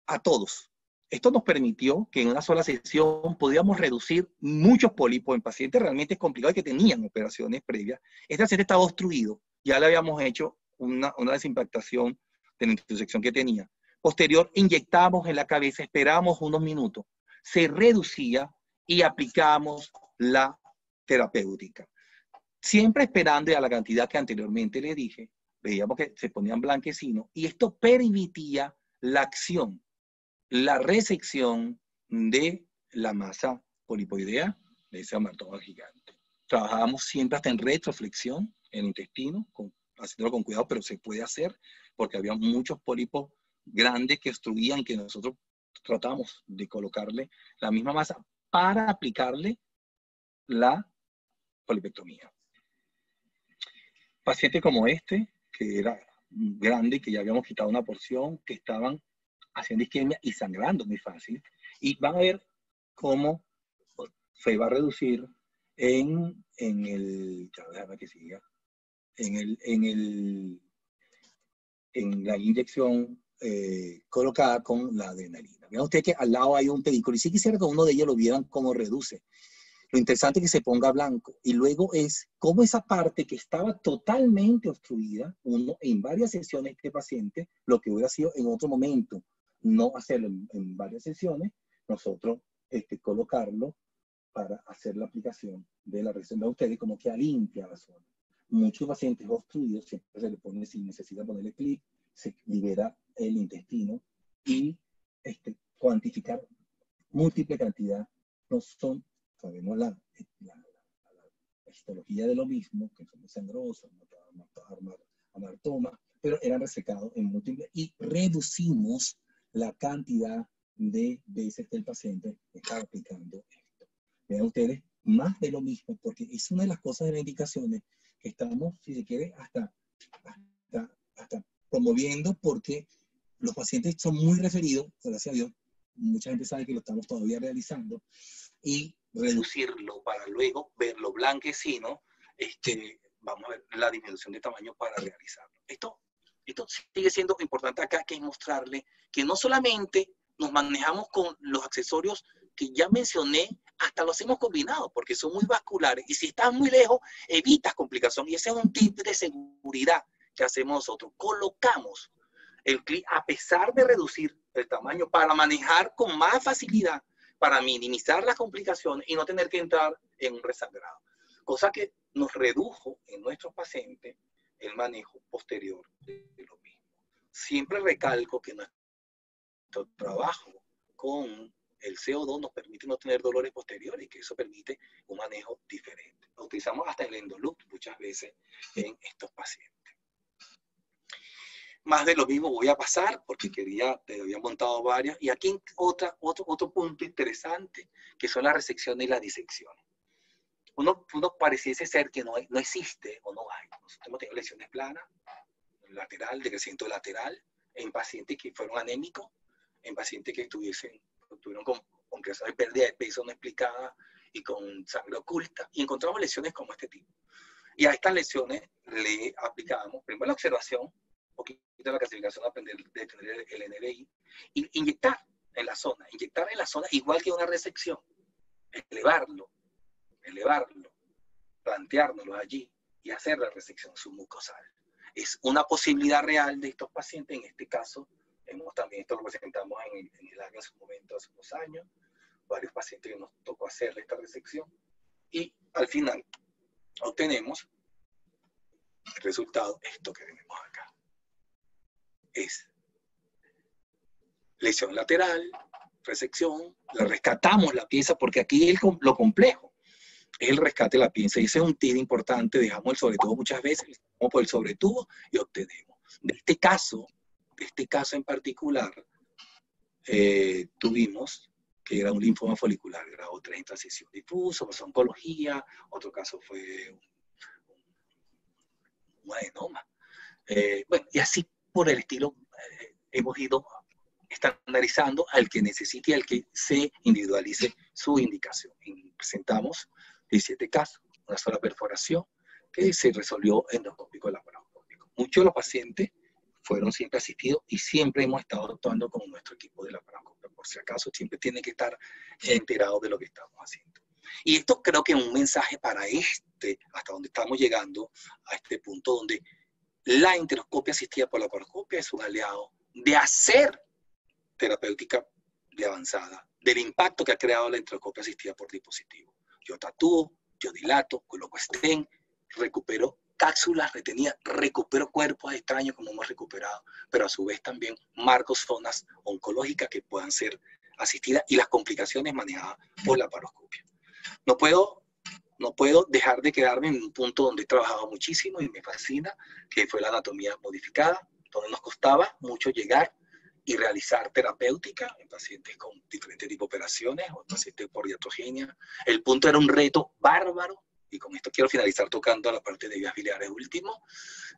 a todos. Esto nos permitió que en una sola sesión podíamos reducir muchos pólipos en pacientes realmente complicados que tenían operaciones previas. Este paciente estaba obstruido, ya le habíamos hecho una desimpactación de la intersección que tenía. Posterior, inyectábamos en la cabeza, esperábamos unos minutos, se reducía y aplicábamos la terapéutica. Siempre esperando a la cantidad que anteriormente le dije, veíamos que se ponían blanquecinos, y esto permitía la acción, la resección de la masa polipoidea de ese amartoma gigante. Trabajábamos siempre hasta en retroflexión en el intestino, haciéndolo con cuidado, pero se puede hacer porque había muchos pólipos grandes que obstruían, que nosotros tratamos de colocarle la misma masa para aplicarle la polipectomía. Pacientes como este, que era grande, que ya habíamos quitado una porción, que estaban haciendo isquemia y sangrando muy fácil, y van a ver cómo se va a reducir en la inyección colocada con la adrenalina. Vean ustedes que al lado hay un pedículo, y sí quisiera que uno de ellos lo vieran cómo reduce. Lo interesante es que se ponga blanco, y luego es cómo esa parte que estaba totalmente obstruida, uno en varias sesiones de este paciente, lo que hubiera sido en otro momento, no hacerlo en varias sesiones, nosotros colocarlo para hacer la aplicación de la resección de ustedes, como que limpia la zona. Muchos pacientes obstruidos siempre se le pone, si necesita ponerle clic, se libera el intestino, y cuantificar múltiple cantidad. No son, sabemos la histología de lo mismo, que son sangrosos, amartoma, pero eran resecados en múltiples, y reducimos la cantidad de veces que el paciente está aplicando esto. Vean ustedes, más de lo mismo, porque es una de las cosas de las indicaciones que estamos, si se quiere, hasta promoviendo, porque los pacientes son muy referidos, gracias a Dios, mucha gente sabe que lo estamos todavía realizando, y reducirlo para luego verlo blanquecino, vamos a ver la disminución de tamaño para realizarlo. Esto sigue siendo importante acá, que es mostrarle que no solamente nos manejamos con los accesorios que ya mencioné, hasta lo hacemos combinados, porque son muy vasculares, y si estás muy lejos, evitas complicación, y ese es un tip de seguridad que hacemos nosotros. Colocamos el clip a pesar de reducir el tamaño para manejar con más facilidad, para minimizar las complicaciones y no tener que entrar en un resangrado. Cosa que nos redujo en nuestros pacientes el manejo posterior de lo mismo. Siempre recalco que nuestro trabajo con el CO2 nos permite no tener dolores posteriores, y que eso permite un manejo diferente. Lo utilizamos hasta el endoloop muchas veces en estos pacientes. Más de lo mismo voy a pasar, porque te había montado varias. Y aquí otro punto interesante, que son las resecciones y las disecciones. Uno pareciese ser que no existe o no hay. Nosotros hemos tenido lesiones planas, lateral, de crecimiento lateral, en pacientes que fueron anémicos, en pacientes que tuvieron con creación de pérdida de peso no explicada y con sangre oculta. Y encontramos lesiones como este tipo. Y a estas lesiones le aplicábamos, primero la observación, un poquito de la clasificación, aprender de tener el NRI, y inyectar en la zona, igual que una resección, elevarlo, planteárnoslo allí, y hacer la resección submucosal. Es una posibilidad real de estos pacientes. En este caso, también esto lo presentamos en el área en su momento, hace unos años, varios pacientes que nos tocó hacerle esta resección, y al final obtenemos el resultado, esto que tenemos acá. Es lesión lateral, resección, la rescatamos la pieza, porque aquí lo complejo es el rescate de la pieza, y ese es un tip importante. Dejamos el sobretubo muchas veces, vamos por el sobretubo y obtenemos. De este caso en particular, tuvimos que era un linfoma folicular, grado 3 en transición difuso, pasó oncología, otro caso fue un adenoma. Bueno, y así por el estilo hemos ido estandarizando al que necesite y al que se individualice su indicación. Y presentamos 17 casos, una sola perforación que se resolvió endoscópico laparoscópico. Muchos de los pacientes fueron siempre asistidos y siempre hemos estado actuando con nuestro equipo de laparoscopia. Por si acaso, siempre tienen que estar enterados de lo que estamos haciendo. Y esto creo que es un mensaje para hasta donde estamos llegando, a este punto donde la enteroscopia asistida por laparoscopia es un aliado de hacer terapéutica de avanzada, del impacto que ha creado la enteroscopia asistida por dispositivo. Yo tatúo, yo dilato, coloco stent, recupero cápsulas retenidas, recupero cuerpos extraños como hemos recuperado, pero a su vez también marco zonas oncológicas que puedan ser asistidas y las complicaciones manejadas por la laparoscopia. No puedo dejar de quedarme en un punto donde he trabajado muchísimo y me fascina, que fue la anatomía modificada, donde nos costaba mucho llegar y realizar terapéutica en pacientes con diferentes tipos de operaciones o pacientes por iatrogenia. El punto era un reto bárbaro, y con esto quiero finalizar tocando la parte de vías biliares último.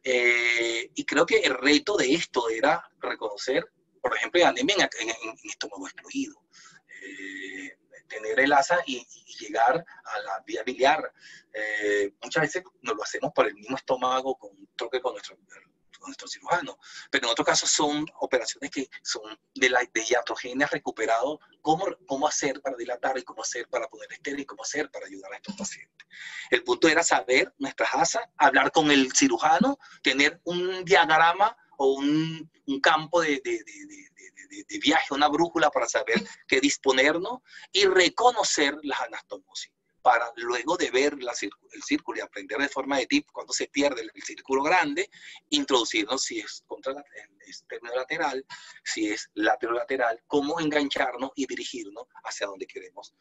Y creo que el reto de esto era reconocer, por ejemplo, anemia en estómago excluido, tener el ASA y llegar a la vía biliar. Muchas veces nos lo hacemos por el mismo estómago con un toque con nuestro cirujano, pero en otros casos son operaciones que son de iatrogenia recuperado, cómo hacer para dilatar y cómo hacer para poner estéril y cómo hacer para ayudar a estos pacientes. El punto era saber nuestras ASA, hablar con el cirujano, tener un diagrama o un campo de viaje, una brújula para saber qué disponernos y reconocer las anastomosis, para luego de ver el círculo y aprender de forma de tip cuando se pierde el círculo grande, introducirnos si es lateral, si es lateral, cómo engancharnos y dirigirnos hacia donde queremos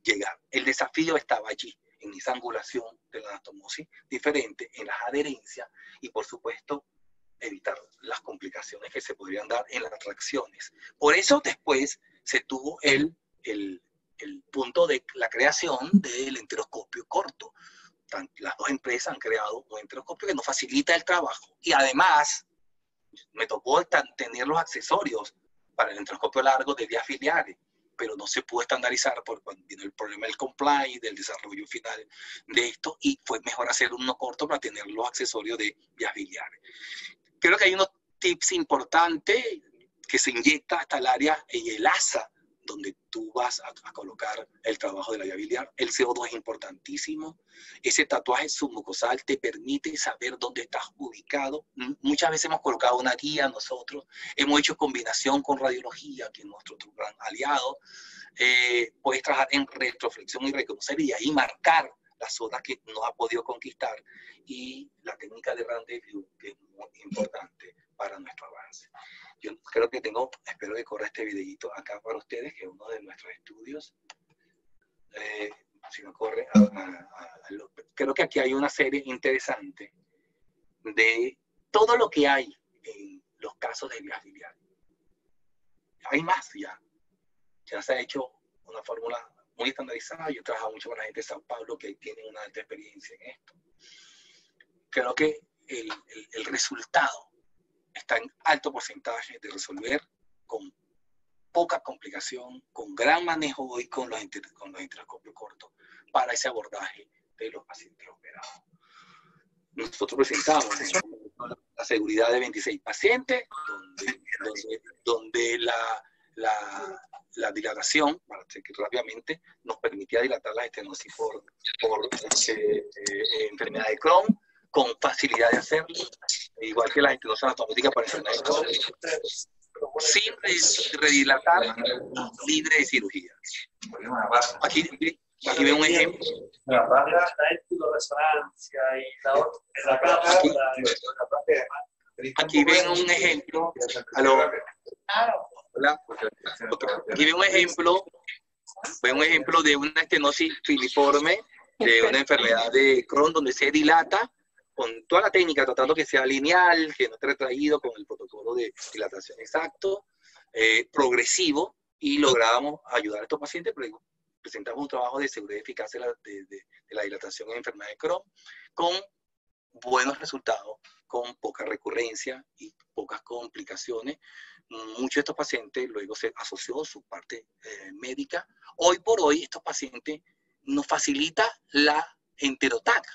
llegar. El desafío estaba allí, en esa angulación de la anastomosis diferente, en las adherencias y, por supuesto, evitar las complicaciones que se podrían dar en las tracciones. Por eso después se tuvo el punto de la creación del enteroscopio corto. Las dos empresas han creado un enteroscopio que nos facilita el trabajo. Y además, me tocó tener los accesorios para el enteroscopio largo de vías biliares, pero no se pudo estandarizar por cuando vino el problema del compliance, del desarrollo final de esto, y fue mejor hacer uno corto para tener los accesorios de vías biliares. Creo que hay unos tips importantes que se inyecta hasta el área y el ASA, donde tú vas a colocar el trabajo de la vía biliar. El CO2 es importantísimo. Ese tatuaje submucosal te permite saber dónde estás ubicado. Muchas veces hemos colocado una guía nosotros. Hemos hecho combinación con radiología, que es nuestro otro gran aliado. Puedes trabajar en retroflexión y reconocer y ahí marcar las zonas que no ha podido conquistar. Y la técnica de rendezvous, que es muy importante para nuestro avance. Yo creo que espero que corra este videito acá para ustedes, que es uno de nuestros estudios. Si no corre, creo que aquí hay una serie interesante de todo lo que hay en los casos de vías biliares. Hay más ya. Ya se ha hecho una fórmula muy estandarizada. Yo he trabajado mucho con la gente de Sao Paulo que tiene una alta experiencia en esto. Creo que el resultado está en alto porcentaje de resolver con poca complicación, con gran manejo hoy con los enteroscopios cortos para ese abordaje de los pacientes operados. Nosotros presentamos la seguridad de 26 pacientes, donde la dilatación, para que rápidamente nos permitía dilatar la estenosis por enfermedad de Crohn, con facilidad de hacerlo, igual que la estenosis anatómica para enfermedad de Crohn, sin redilatar, libre de cirugía. Aquí ven un ejemplo. Aquí ven un ejemplo. Hola. Aquí ven un ejemplo de una estenosis filiforme, de una enfermedad de Crohn, donde se dilata con toda la técnica, tratando que sea lineal, que no esté retraído, con el protocolo de dilatación exacto, progresivo, y logramos ayudar a estos pacientes. Presentamos un trabajo de seguridad y eficacia de la dilatación en enfermedad de Crohn, con buenos resultados, con poca recurrencia y pocas complicaciones. Muchos de estos pacientes luego se asoció su parte médica. Hoy por hoy, estos pacientes nos facilita la enterotac.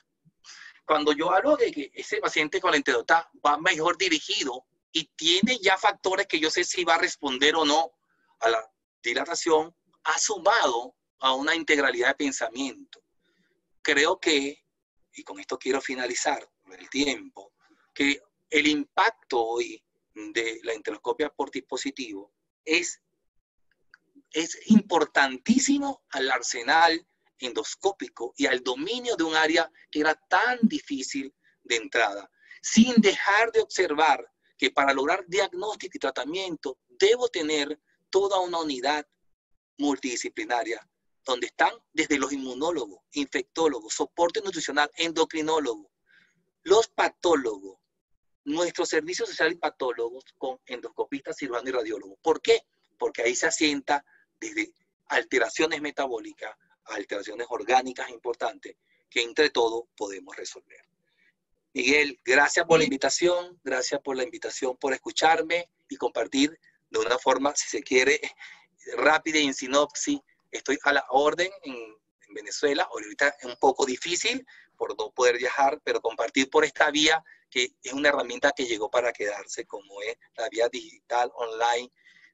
Cuando yo hablo de que ese paciente con la enterotac va mejor dirigido y tiene ya factores que yo sé si va a responder o no a la dilatación, ha sumado a una integralidad de pensamiento. Creo que, y con esto quiero finalizar por el tiempo, que el impacto hoy de la enteroscopia por dispositivo es importantísimo al arsenal endoscópico y al dominio de un área que era tan difícil de entrada, sin dejar de observar que para lograr diagnóstico y tratamiento debo tener toda una unidad multidisciplinaria donde están desde los inmunólogos, infectólogos, soporte nutricional, endocrinólogos, los patólogos, nuestro servicio social y patólogos con endoscopistas, cirujanos y radiólogos. ¿Por qué? Porque ahí se asienta desde alteraciones metabólicas a alteraciones orgánicas importantes que entre todos podemos resolver. Miguel, gracias por la invitación, por escucharme y compartir de una forma, si se quiere, rápida y en sinopsis. Estoy a la orden en Venezuela. Ahorita es un poco difícil por no poder viajar, pero compartir por esta vía, que es una herramienta que llegó para quedarse, como es la vía digital online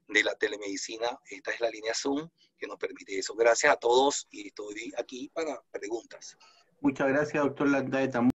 de la telemedicina. Esta es la línea Zoom que nos permite eso. Gracias a todos y estoy aquí para preguntas. Muchas gracias, doctor Landaeta.